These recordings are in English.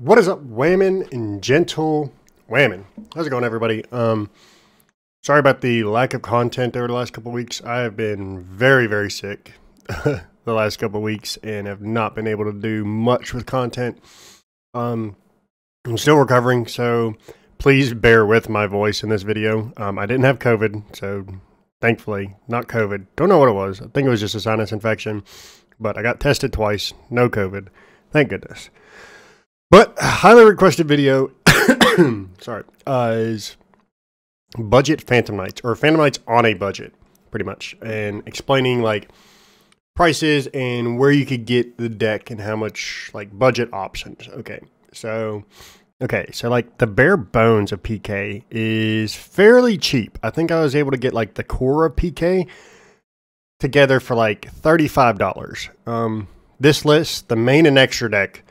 What is up, whammin' and gentle whammin'? How's it going, everybody? Sorry about the lack of content over the last couple weeks. I have been very, very sick the last couple weeks and have not been able to do much with content. I'm still recovering, so please bear with my voice in this video. I didn't have COVID, so thankfully, not COVID. Don't know what it was. I think it was just a sinus infection, but I got tested twice. No COVID. Thank goodness. But highly requested video, sorry, is budget Phantom Knights, or Phantom Knights on a budget, pretty much, and explaining like prices and where you could get the deck and how much like budget options. So like the bare bones of PK is fairly cheap. I think I was able to get like the core of PK together for like $35. This list, the main and extra deck,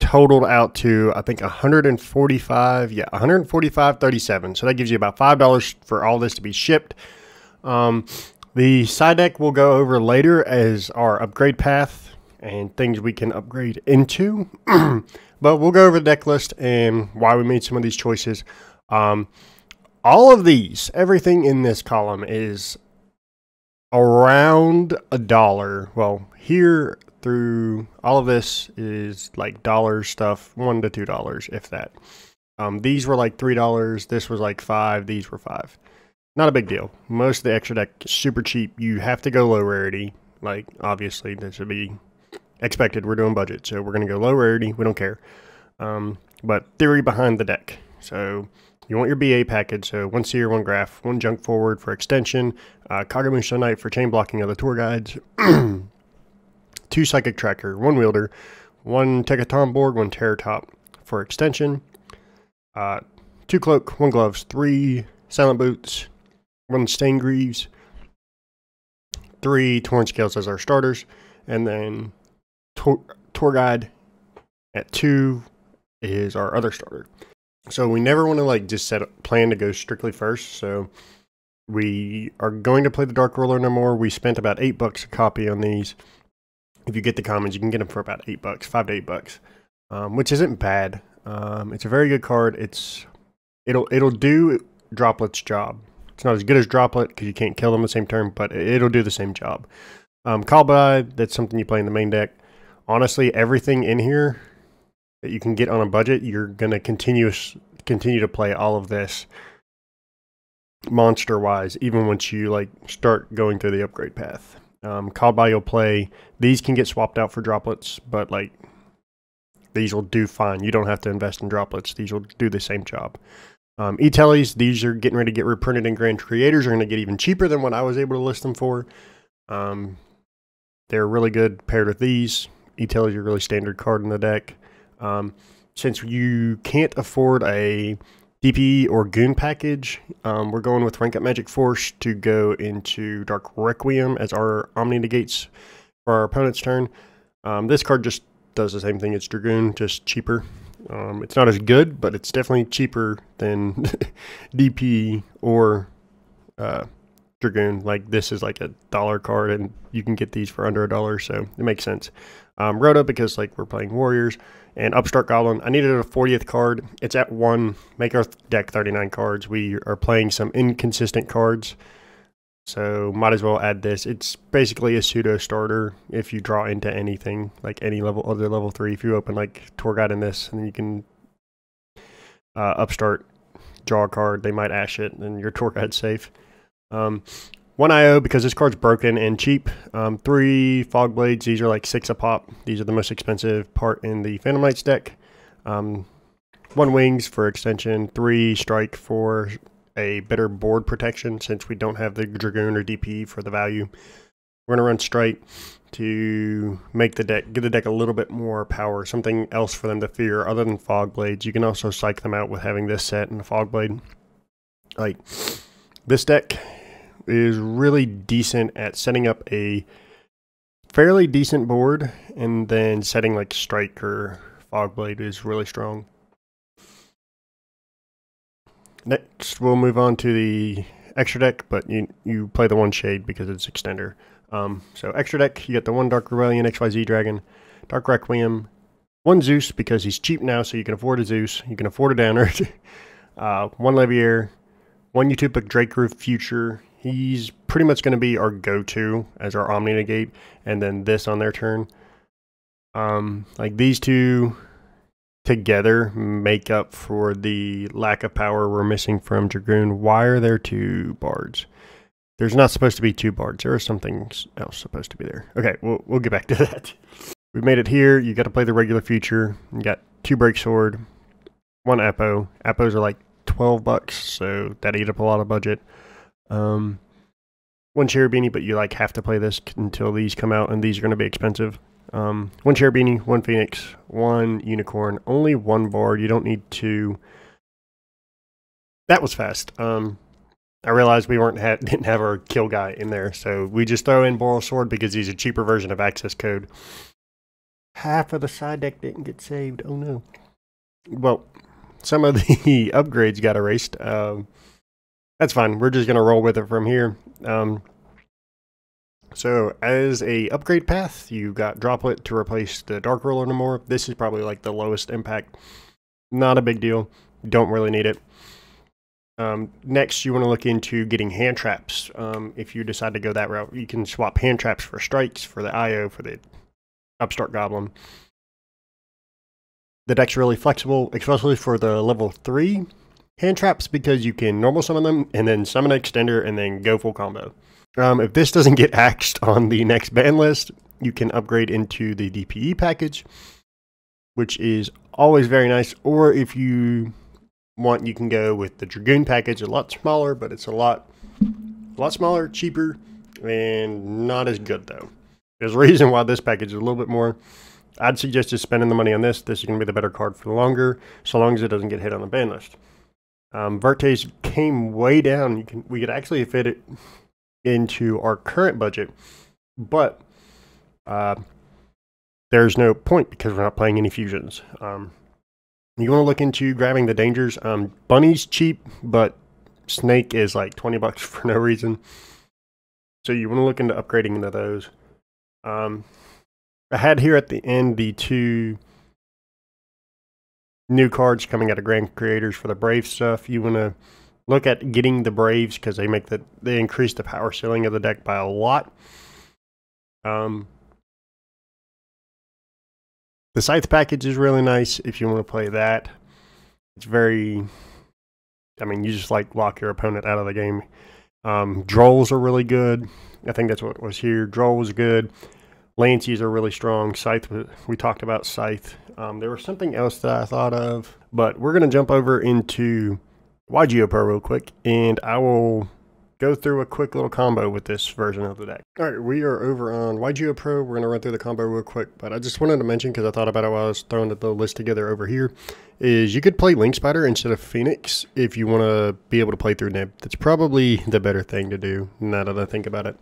totaled out to I think 145.37. So that gives you about $5 for all this to be shipped. The side deck we'll go over later as our upgrade path and things we can upgrade into. But we'll go over the deck list and why we made some of these choices. All of these, everything in this column is around $1. Well, here through all of this is like dollar stuff, $1 to $2, if that. These were like $3. This was like $5. These were $5. Not a big deal. Most of the extra deck is super cheap. You have to go low rarity. Like, obviously, this should be expected. We're doing budget, so we're going to go low rarity. We don't care. But theory behind the deck. So you want your BA package. So 1 seer, 1 graph, 1 junk forward for extension, Kagamusha Knight for chain blocking of the tour guides, 2 psychic tracker, 1 wielder, 1 Techaton Borg, 1 terror top for extension, 2 cloak, 1 gloves, 3 silent boots, 1 stain greaves, 3 torn scales as our starters, and then tour guide at 2 is our other starter. So we never want to like just plan to go strictly first. So we are going to play the Dark Roller no more. We spent about $8 a copy on these. If you get the commons, you can get them for about $8, $5 to $8, which isn't bad. It's a very good card. It'll do Droplet's job. It's not as good as Droplet because you can't kill them the same turn, but it'll do the same job. Call by, that's something you play in the main deck. Honestly, everything in here that you can get on a budget, you're gonna continue to play all of this monster wise, even once you like start going through the upgrade path. Called by, you'll play. These can get swapped out for droplets, but like these will do fine. You don't have to invest in droplets. These will do the same job. E-tellies, these are getting ready to get reprinted in Grand Creators. Are going to get even cheaper than what I was able to list them for. They're really good paired with these. E-tellies are a really standard card in the deck. Since you can't afford a DPE or Goon package, we're going with Rank Up Magic Force to go into Dark Requiem as our Omni Negates for our opponent's turn. This card just does the same thing as Dragoon, just cheaper. It's not as good, but it's definitely cheaper than DPE or Dragoon. Like, this is like $1 card, and you can get these for under $1, so it makes sense. Rhoda, because like we're playing Warriors, and Upstart Goblin. I needed a 40th card. It's at 1. Make our deck 39 cards. We are playing some inconsistent cards, so might as well add this. It's basically a pseudo starter if you draw into anything, like any level other level 3. If you open like Tour Guide in this, and then you can Upstart, draw a card. They might ash it, and your Tour Guide's safe. 1 IO because this card's broken and cheap. 3 Fog Blades. These are like 6 a pop. These are the most expensive part in the Phantom Knights deck. 1 Wings for extension. 3 Strike for a better board protection since we don't have the Dragoon or DP for the value. We're going to run Strike to make the deck, give the deck a little bit more power, something else for them to fear other than Fog Blades. You can also psych them out with having this set and the Fog Blade. Like, this deck is really decent at setting up a fairly decent board, and then setting like Strike or Fog Blade is really strong. Next, we'll move on to the extra deck, but you play the 1 Shade because it's extender. So extra deck, you get the 1 Dark Rebellion XYZ Dragon, Dark Requiem, 1 Zeus because he's cheap now, so you can afford a Zeus. You can afford a Downerd. 1 Leviair. 1 Utopic Drake Roof Future. He's pretty much going to be our go-to as our Omni Negate. And then this on their turn. Like these two together make up for the lack of power we're missing from Dragoon. Why are there 2 bards? There's not supposed to be 2 bards. There is something else supposed to be there. Okay, we'll get back to that. We made it here. You got to play the regular feature. You got 2 Break Sword, 1 Apo. Apos are like $12, so that ate up a lot of budget. 1 Cherubini, but you like have to play this until these come out, and these are going to be expensive. 1 Cherubini, 1 Phoenix, 1 Unicorn, only 1 Bard. You don't need 2. That was fast. I realized we didn't have our kill guy in there, so we just throw in Boral Sword because he's a cheaper version of Access Code. Half of the side deck didn't get saved. Oh no. Well, some of the upgrades got erased. That's fine. We're just gonna roll with it from here. So as a upgrade path, you got Droplet to replace the Dark Roller no more. This is probably like the lowest impact. Not a big deal. Don't really need it. Next, you want to look into getting hand traps. If you decide to go that route, you can swap hand traps for strikes, for the IO, for the Upstart Goblin. The deck's really flexible, especially for the level 3 hand traps, because you can normal summon them and then summon an extender and then go full combo. If this doesn't get axed on the next ban list, you can upgrade into the DPE package, which is always very nice. Or if you want, you can go with the Dragoon package, a lot smaller, but it's a lot smaller, cheaper, and not as good though. There's a reason why this package is a little bit more. I'd suggest just spending the money on this. This is going to be the better card for longer, so long as it doesn't get hit on the ban list. Vertes came way down. We could actually fit it into our current budget, but there's no point because we're not playing any fusions. You want to look into grabbing the dangers. Bunny's cheap, but Snake is like $20 for no reason. So you want to look into upgrading into those. I had here at the end the 2 new cards coming out of Grand Creators for the Brave stuff. You want to look at getting the Braves because they increase the power ceiling of the deck by a lot. The Scythe package is really nice if you want to play that. It's very, I mean, you just like lock your opponent out of the game. Drolls are really good. I think that's what was here. Droll was good. Lanceys are really strong. Scythe, we talked about Scythe. There was something else that I thought of, but we're going to jump over into Yugioh Pro real quick, and I will go through a quick little combo with this version of the deck. Alright, we are over on Yugioh Pro. We're going to run through the combo real quick, but I just wanted to mention, because I thought about it while I was throwing the list together over here, is you could play Link Spider instead of Phoenix if you want to be able to play through Nib. That's probably the better thing to do, now that I think about it.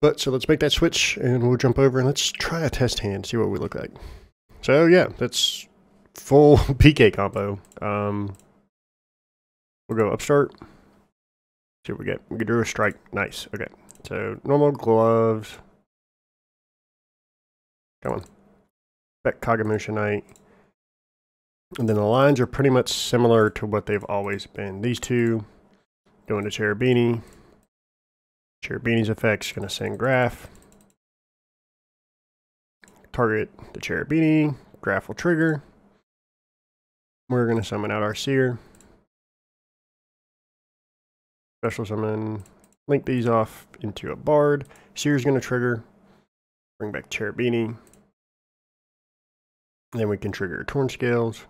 But, so let's make that switch, and we'll jump over, and let's try a test hand, see what we look like. So, yeah, that's full PK combo. We'll go Upstart. See what we get. We can do a strike. Nice. Okay. So, normal gloves. Come on. Back Kagamusha Knight. And then the lines are pretty much similar to what they've always been. These two go into Cherubini. Cherubini's effect's going to send Graph. Target the Cherubini. Graph will trigger. We're going to summon out our Seer. Special summon. Link these off into a Bard. Seer's going to trigger. Bring back Cherubini. Then we can trigger Torn Scales.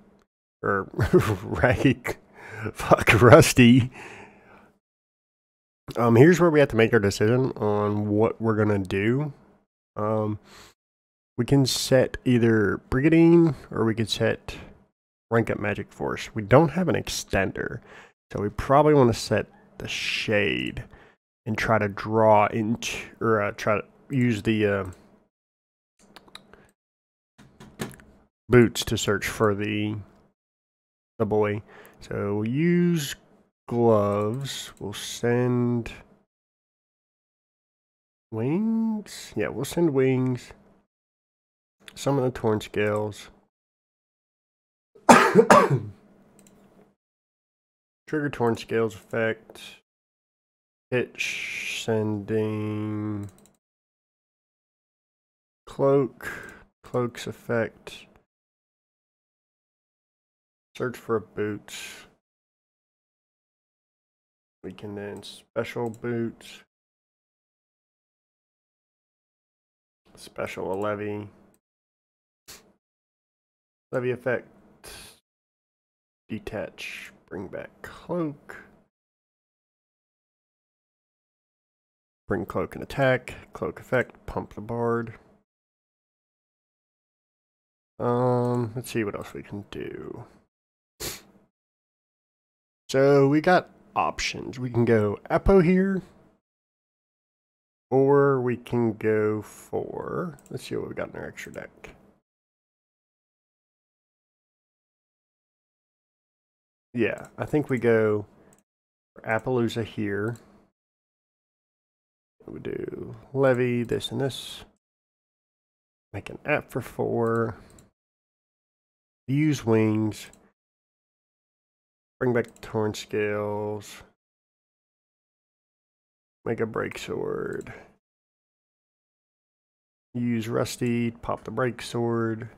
Or Rag. Fuck, Rusty. Here's where we have to make our decision on what we're gonna do. We can set either Brigadine or we could set Rank Up Magic Force. We don't have an extender, so we probably want to set the Shade and try to draw into, or try to use the boots to search for the boy. So we'll use gloves. We'll send wings. Yeah, we'll send wings. Summon the Torn Scales. Trigger Torn Scales effect. Hitch, sending Cloak's effect. Search for a boot. We can then special boot. Special a levy. Levy effect. Detach. Bring back Cloak. Bring Cloak and attack. Cloak effect. Pump the Bard. Let's see what else we can do. So we got options. We can go Apo here. Or we can go for, let's see what we got in our extra deck. Yeah, I think we go for Appaloosa here. We do Levy, this and this. Make an app for 4. Use wings. Bring back the Torn Scales. Make a break sword. Use Rusty, pop the break sword.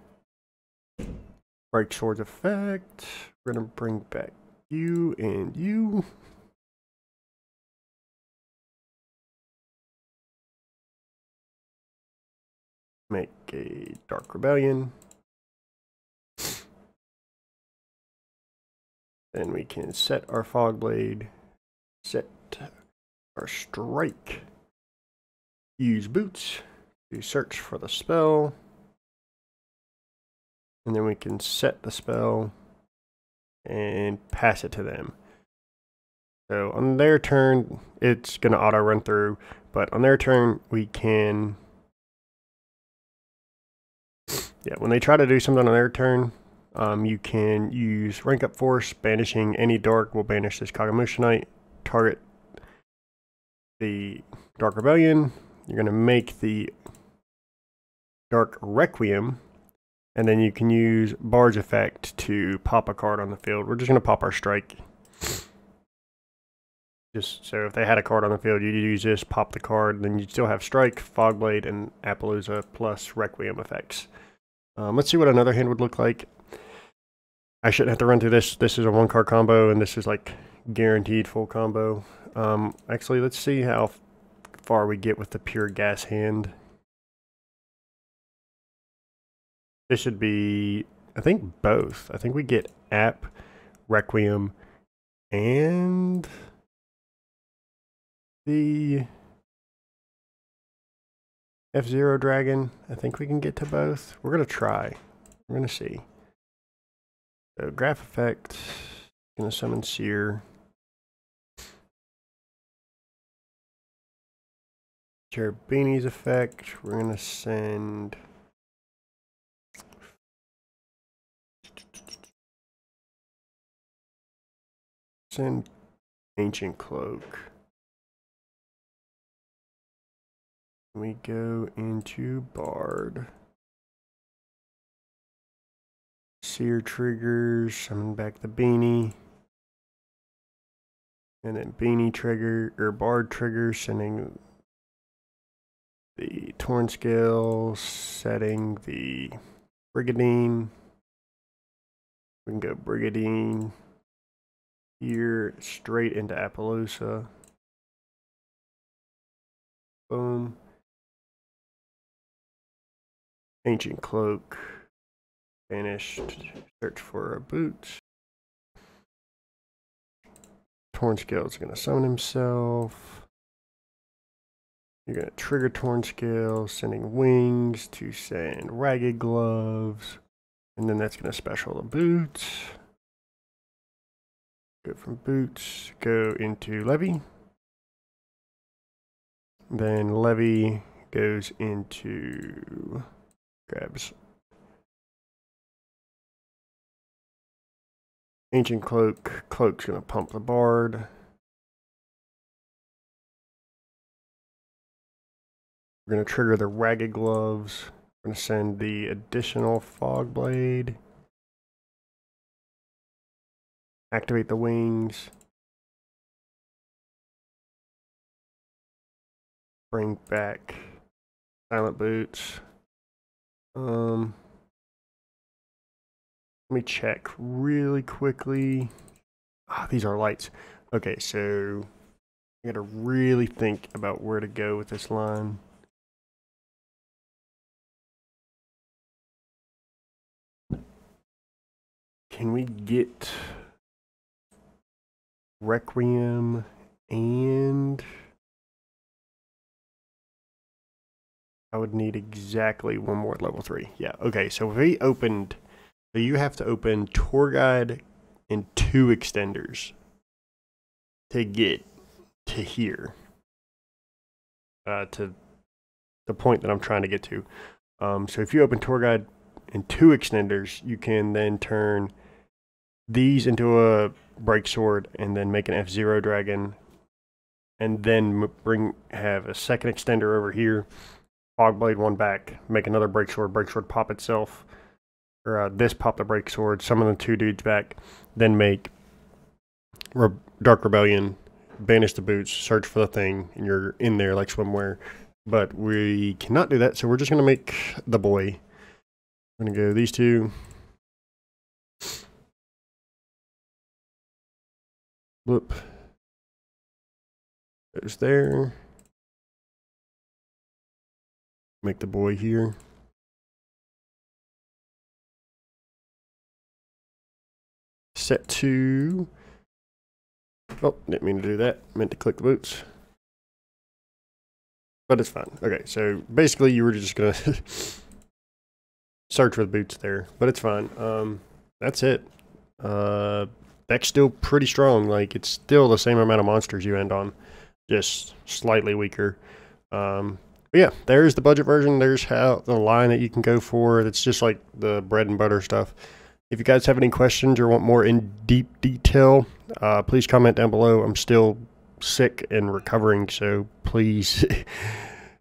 Break sword's effect. We're gonna bring back you and you. Make a Dark Rebellion. Then we can set our Fog Blade. Set our Strike. Use Boots to search for the spell. And then we can set the spell and pass it to them. So on their turn, it's going to auto run through. But on their turn, we can... Yeah, when they try to do something on their turn, you can use Rank Up Force. Banishing any dark will banish this Kagamusha Knight. Target the Dark Rebellion. You're going to make the Dark Requiem. And then you can use Bard's effect to pop a card on the field. We're just going to pop our Strike. Just so if they had a card on the field, you'd use this, pop the card, then you'd still have Strike, Fogblade, and Appaloosa plus Requiem effects. Let's see what another hand would look like. I shouldn't have to run through this. This is a 1-card combo, and this is like guaranteed full combo. Actually, let's see how far we get with the pure gas hand. This should be, I think, both. I think we get App, Requiem, and the F-Zero Dragon. I think we can get to both. We're going to try. We're going to see. So, Graph Effect. Going to summon Seer. Cherubini's effect. We're going to send... Send Ancient Cloak. We go into Bard. Seer triggers, summon back the Beanie. And then Beanie trigger, or Bard triggers, sending the Torn Scale, setting the Brigadine. We can go Brigadine here, straight into Appaloosa. Boom. Ancient Cloak. Banished. Search for a boot. Torn Scale is going to summon himself. You're going to trigger Torn Scale, sending wings to send Ragged Gloves. And then that's going to special the boots. Go from boots, go into Levy. Then Levy goes into, grabs Ancient Cloak. Cloak's going to pump the Bard. We're going to trigger the Ragged Gloves. I'm going to send the additional fog blade. Activate the wings. Bring back silent boots. Let me check really quickly. Ah, these are lights. Okay, so I gotta really think about where to go with this line. Can we get Requiem and I would need exactly one more level 3. Yeah, okay, so if we opened, so you have to open tour guide and 2 extenders to get to here, to the point that I'm trying to get to. So if you open tour guide and 2 extenders, you can then turn these into a break sword and then make an F-Zero dragon, and then have a second extender over here. Fog blade one back, make another break sword pop itself, or this pop the break sword, summon the 2 dudes back, then make Dark Rebellion, banish the boots, search for the thing, and you're in there like swimwear. But we cannot do that, so we're just going to make the boy. I'm going to go these 2. Whoop. There's there. Make the boy here. Set to... Oh, didn't mean to do that. Meant to click the boots. But it's fine. Okay, so basically you were just going to search for the boots there. But it's fine. That's it. Deck's still pretty strong. Like, it's still the same amount of monsters you end on. Just slightly weaker. But yeah, there's the budget version. There's how the line that you can go for. It's just like the bread and butter stuff. If you guys have any questions or want more in deep detail, please comment down below. I'm still sick and recovering, so please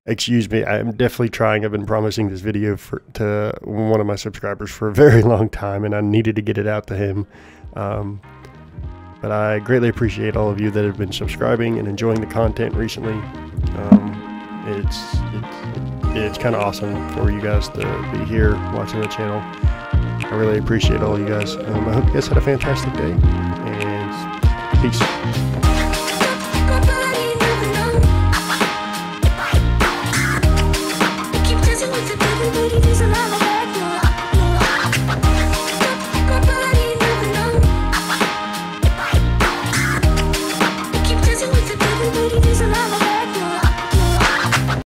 excuse me. I'm definitely trying. I've been promising this video to one of my subscribers for a very long time, and I needed to get it out to him. But I greatly appreciate all of you that have been subscribing and enjoying the content recently. It's kind of awesome for you guys to be here watching the channel. I really appreciate all you guys. I hope you guys had a fantastic day, and peace.